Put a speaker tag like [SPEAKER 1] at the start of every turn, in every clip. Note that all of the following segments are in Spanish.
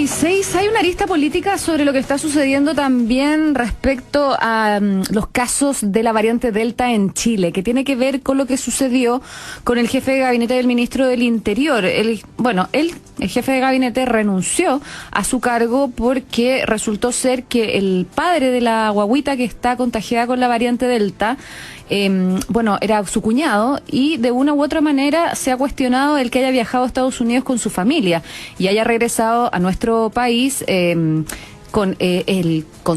[SPEAKER 1] 8:36. Hay una arista política sobre lo que está sucediendo también respecto a los casos de la variante Delta en Chile, que tiene que ver con lo que sucedió con el jefe de gabinete del ministro del Interior. El jefe de gabinete renunció a su cargo porque resultó ser que el padre de la guagüita que está contagiada con la variante Delta, era su cuñado, y de una u otra manera se ha cuestionado el que haya viajado a Estados Unidos con su familia y haya regresado a nuestro país con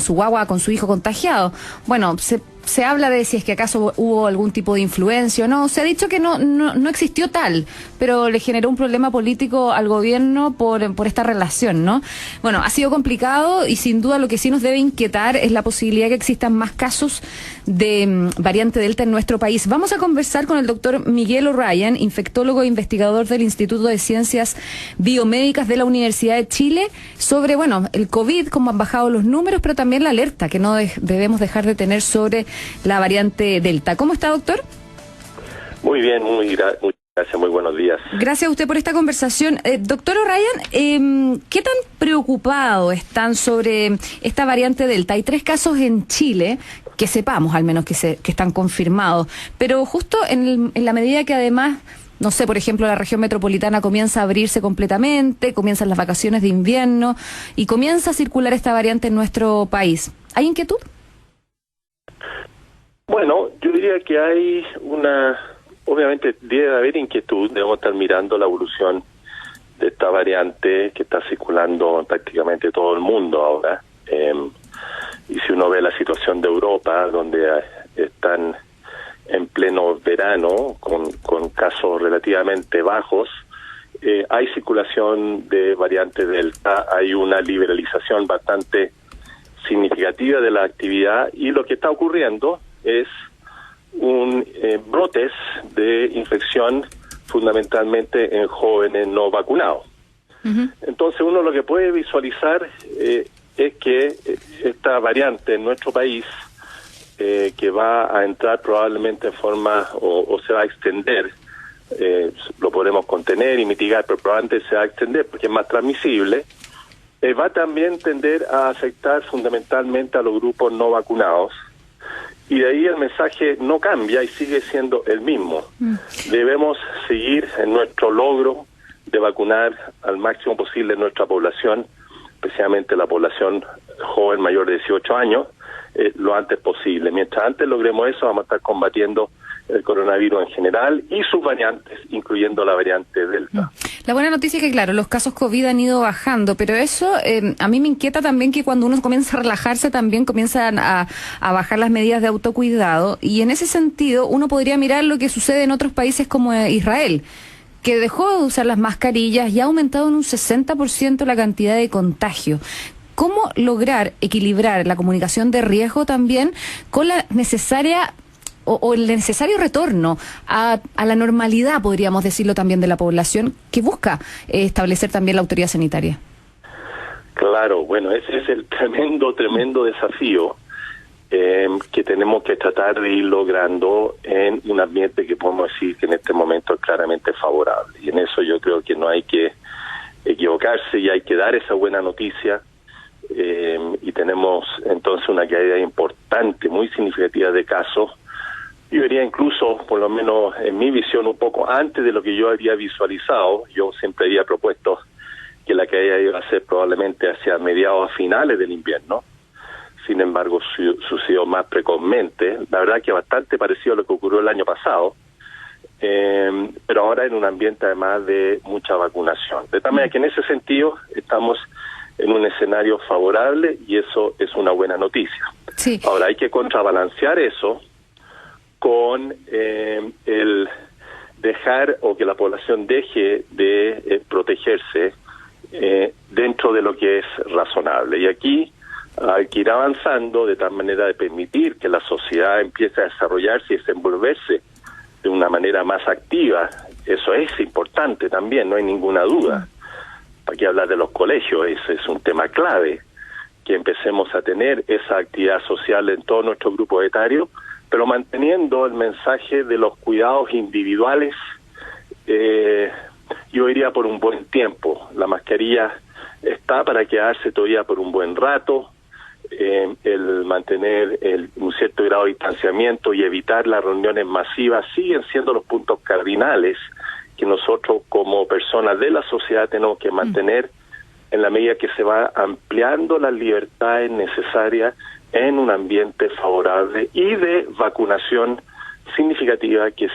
[SPEAKER 1] su guagua, con su hijo contagiado. Bueno, se habla de si es que acaso hubo algún tipo de influencia o no. Se ha dicho que no existió tal, pero le generó un problema político al gobierno por esta relación, ¿no? Bueno, ha sido complicado y sin duda lo que sí nos debe inquietar es la posibilidad de que existan más casos de variante Delta en nuestro país. Vamos a conversar con el doctor Miguel O'Ryan, infectólogo e investigador del Instituto de Ciencias Biomédicas de la Universidad de Chile, sobre, el COVID, cómo han bajado los números, pero también la alerta que no debemos dejar de tener sobre la variante Delta. ¿Cómo está, doctor?
[SPEAKER 2] Muy bien, muchas gracias, muy buenos días.
[SPEAKER 1] Gracias a usted por esta conversación. Doctor O'Ryan, ¿qué tan preocupados están sobre esta variante Delta? Hay 3 casos en Chile, que sepamos al menos que están confirmados, pero justo en la medida que además, no sé, por ejemplo, la región metropolitana comienza a abrirse completamente, comienzan las vacaciones de invierno y comienza a circular esta variante en nuestro país. ¿Hay inquietud?
[SPEAKER 2] Bueno, yo diría que hay obviamente debe haber inquietud, debemos estar mirando la evolución de esta variante que está circulando en prácticamente todo el mundo ahora. Y si uno ve la situación de Europa, donde están en pleno verano, con casos relativamente bajos, hay circulación de variante Delta, hay una liberalización bastante significativa de la actividad, y lo que está ocurriendo es brotes de infección fundamentalmente en jóvenes no vacunados. Uh-huh. Entonces uno lo que puede visualizar es que esta variante en nuestro país, que va a entrar probablemente en forma o se va a extender, lo podemos contener y mitigar, pero probablemente se va a extender porque es más transmisible, va también tender a afectar fundamentalmente a los grupos no vacunados. Y de ahí el mensaje no cambia y sigue siendo el mismo. Debemos seguir en nuestro logro de vacunar al máximo posible nuestra población, especialmente la población joven mayor de 18 años, lo antes posible. Mientras antes logremos eso, vamos a estar combatiendo el coronavirus en general y sus variantes, incluyendo la variante Delta.
[SPEAKER 1] La buena noticia es que, claro, los casos COVID han ido bajando, pero eso a mí me inquieta también, que cuando uno comienza a relajarse también comienzan a bajar las medidas de autocuidado, y en ese sentido uno podría mirar lo que sucede en otros países como Israel, que dejó de usar las mascarillas y ha aumentado en un 60% la cantidad de contagio. ¿Cómo lograr equilibrar la comunicación de riesgo también con la necesaria o el necesario retorno a la normalidad, podríamos decirlo también, de la población que busca establecer también la autoridad sanitaria?
[SPEAKER 2] Claro, bueno, ese es el tremendo desafío que tenemos que tratar de ir logrando en un ambiente que podemos decir que en este momento es claramente favorable. Y en eso yo creo que no hay que equivocarse y hay que dar esa buena noticia. Y tenemos entonces una caída importante, muy significativa de casos. Yo diría incluso, por lo menos en mi visión, un poco antes de lo que yo había visualizado. Yo siempre había propuesto que la caída iba a ser probablemente hacia mediados a finales del invierno. Sin embargo, sucedió más precozmente. La verdad que bastante parecido a lo que ocurrió el año pasado, pero ahora en un ambiente además de mucha vacunación. De tal manera que en ese sentido estamos en un escenario favorable y eso es una buena noticia.
[SPEAKER 1] Sí.
[SPEAKER 2] Ahora hay que contrabalancear eso con el dejar o que la población deje de protegerse dentro de lo que es razonable. Y aquí hay que ir avanzando de tal manera de permitir que la sociedad empiece a desarrollarse y desenvolverse de una manera más activa. Eso es importante también, no hay ninguna duda. ¿Para qué hablar de los colegios? Ese es un tema clave, que empecemos a tener esa actividad social en todo nuestro grupo etario, pero manteniendo el mensaje de los cuidados individuales, yo iría por un buen tiempo. La mascarilla está para quedarse todavía por un buen rato. El mantener un cierto grado de distanciamiento y evitar las reuniones masivas siguen siendo los puntos cardinales que nosotros como personas de la sociedad tenemos que mantener en la medida que se va ampliando las libertades necesarias en un ambiente favorable y de vacunación significativa que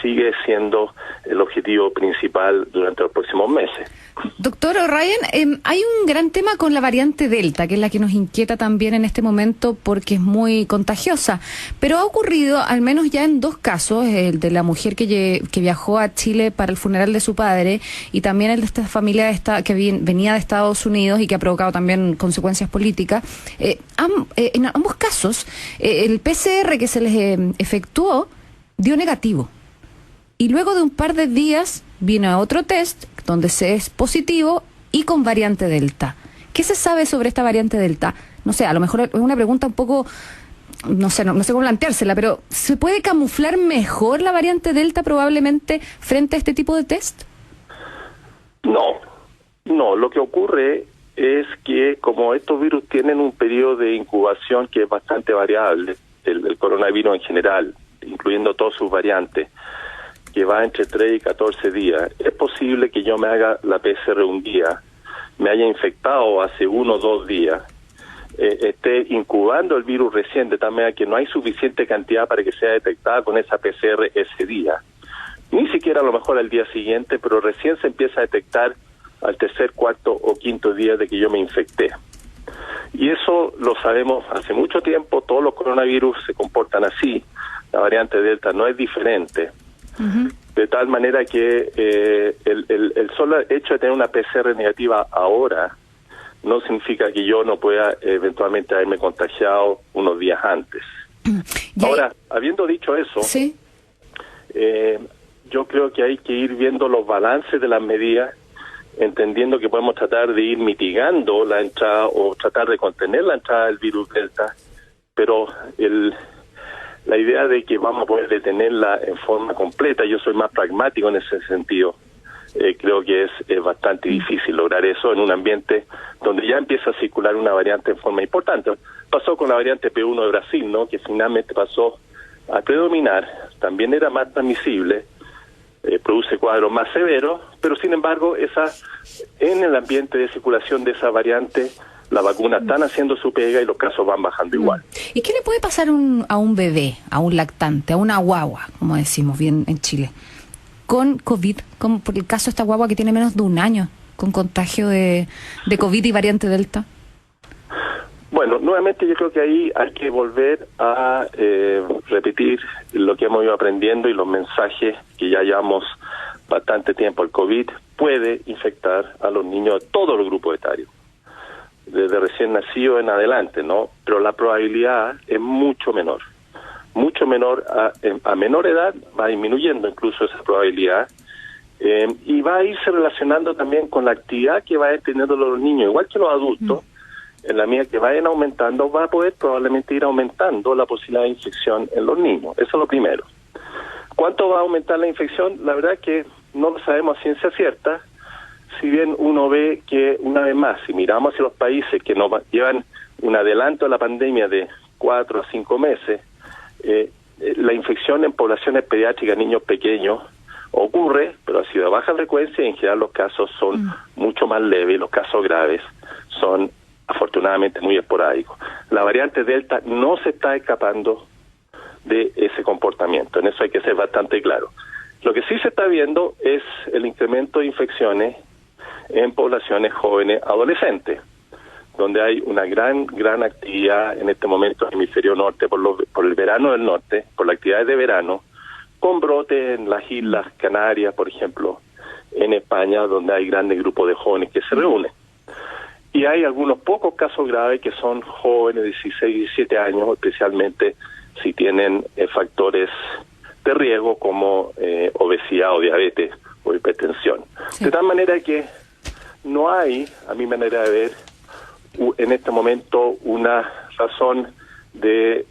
[SPEAKER 2] sigue siendo el objetivo principal durante los próximos meses.
[SPEAKER 1] Doctor O'Ryan, hay un gran tema con la variante Delta, que es la que nos inquieta también en este momento porque es muy contagiosa, pero ha ocurrido al menos ya en 2 casos, el de la mujer que viajó a Chile para el funeral de su padre y también el de esta familia que venía de Estados Unidos y que ha provocado también consecuencias políticas. En ambos casos, el PCR que se les efectuó dio negativo. Y luego de un par de días vino otro test donde se es positivo y con variante Delta. ¿Qué se sabe sobre esta variante Delta? No sé, a lo mejor es una pregunta un poco, no sé cómo planteársela, pero ¿se puede camuflar mejor la variante Delta probablemente frente a este tipo de test?
[SPEAKER 2] No, lo que ocurre es que como estos virus tienen un periodo de incubación que es bastante variable, el coronavirus en general, incluyendo todas sus variantes, que va entre 3 y 14 días, es posible que yo me haga la PCR un día, me haya infectado hace 1 o 2 días, esté incubando el virus recién, de tal manera que no hay suficiente cantidad para que sea detectada con esa PCR ese día. Ni siquiera a lo mejor al día siguiente, pero recién se empieza a detectar al 3er, 4º o 5º día de que yo me infecté. Y eso lo sabemos hace mucho tiempo, todos los coronavirus se comportan así, la variante Delta no es diferente. De tal manera que el solo hecho de tener una PCR negativa ahora no significa que yo no pueda eventualmente haberme contagiado unos días antes. Ahora, habiendo dicho eso,
[SPEAKER 1] ¿sí?
[SPEAKER 2] Yo creo que hay que ir viendo los balances de las medidas, entendiendo que podemos tratar de ir mitigando la entrada o tratar de contener la entrada del virus Delta, pero la idea de que vamos a poder detenerla en forma completa, yo soy más pragmático en ese sentido. Creo que es bastante difícil lograr eso en un ambiente donde ya empieza a circular una variante en forma importante. Pasó con la variante P1 de Brasil, ¿no? Que finalmente pasó a predominar, también era más transmisible, produce cuadros más severos, pero sin embargo en el ambiente de circulación de esa variante, las vacunas están haciendo su pega y los casos van bajando igual.
[SPEAKER 1] ¿Y qué le puede pasar a un bebé, a un lactante, a una guagua, como decimos bien en Chile, con COVID, como por el caso de esta guagua que tiene menos de 1 año, con contagio de COVID y variante Delta?
[SPEAKER 2] Bueno, nuevamente yo creo que ahí hay que volver a repetir lo que hemos ido aprendiendo y los mensajes que ya llevamos bastante tiempo. El COVID puede infectar a los niños de todos los grupos etarios, desde recién nacido en adelante, ¿no? Pero la probabilidad es mucho menor. Mucho menor, a menor edad va disminuyendo incluso esa probabilidad, y va a irse relacionando también con la actividad que vayan teniendo los niños, igual que los adultos. En la medida que vayan aumentando, va a poder probablemente ir aumentando la posibilidad de infección en los niños. Eso es lo primero. ¿Cuánto va a aumentar la infección? La verdad es que no lo sabemos a ciencia cierta, si bien uno ve que, una vez más, si miramos hacia los países que nos llevan un adelanto a la pandemia de 4 a 5 meses, la infección en poblaciones pediátricas, niños pequeños, ocurre, pero ha sido de baja frecuencia y en general los casos son mucho más leves y los casos graves son afortunadamente muy esporádicos. La variante Delta no se está escapando de ese comportamiento, en eso hay que ser bastante claro. Lo que sí se está viendo es el incremento de infecciones en poblaciones jóvenes adolescentes, donde hay una gran actividad en este momento en el hemisferio norte por el verano del norte, por las actividades de verano, con brotes en las Islas Canarias, por ejemplo, en España, donde hay grandes grupos de jóvenes que se reúnen. Y hay algunos pocos casos graves que son jóvenes de 16, 17 años, especialmente si tienen factores de riesgo como obesidad o diabetes o hipertensión. Sí. De tal manera que no hay, a mi manera de ver, en este momento una razón de...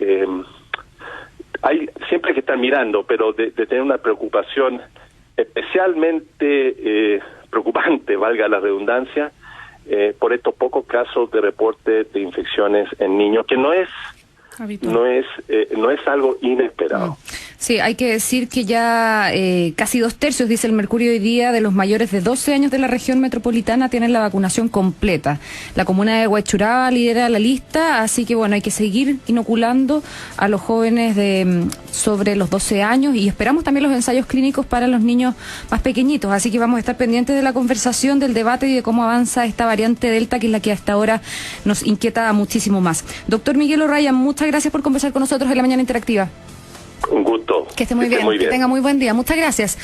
[SPEAKER 2] hay siempre que estar mirando, pero de tener una preocupación especialmente preocupante, valga la redundancia, por estos pocos casos de reporte de infecciones en niños, que no es algo inesperado.
[SPEAKER 1] Sí, hay que decir que ya casi 2/3, dice el Mercurio hoy día, de los mayores de 12 años de la región metropolitana tienen la vacunación completa. La comuna de Huachuraba lidera la lista, así que bueno, hay que seguir inoculando a los jóvenes de sobre los 12 años y esperamos también los ensayos clínicos para los niños más pequeñitos, así que vamos a estar pendientes de la conversación, del debate y de cómo avanza esta variante Delta, que es la que hasta ahora nos inquieta muchísimo más. Doctor Miguel O'Ryan, muchas gracias por conversar con nosotros en La Mañana Interactiva.
[SPEAKER 2] Un gusto.
[SPEAKER 1] Que esté muy bien, que tenga muy buen día. Muchas gracias.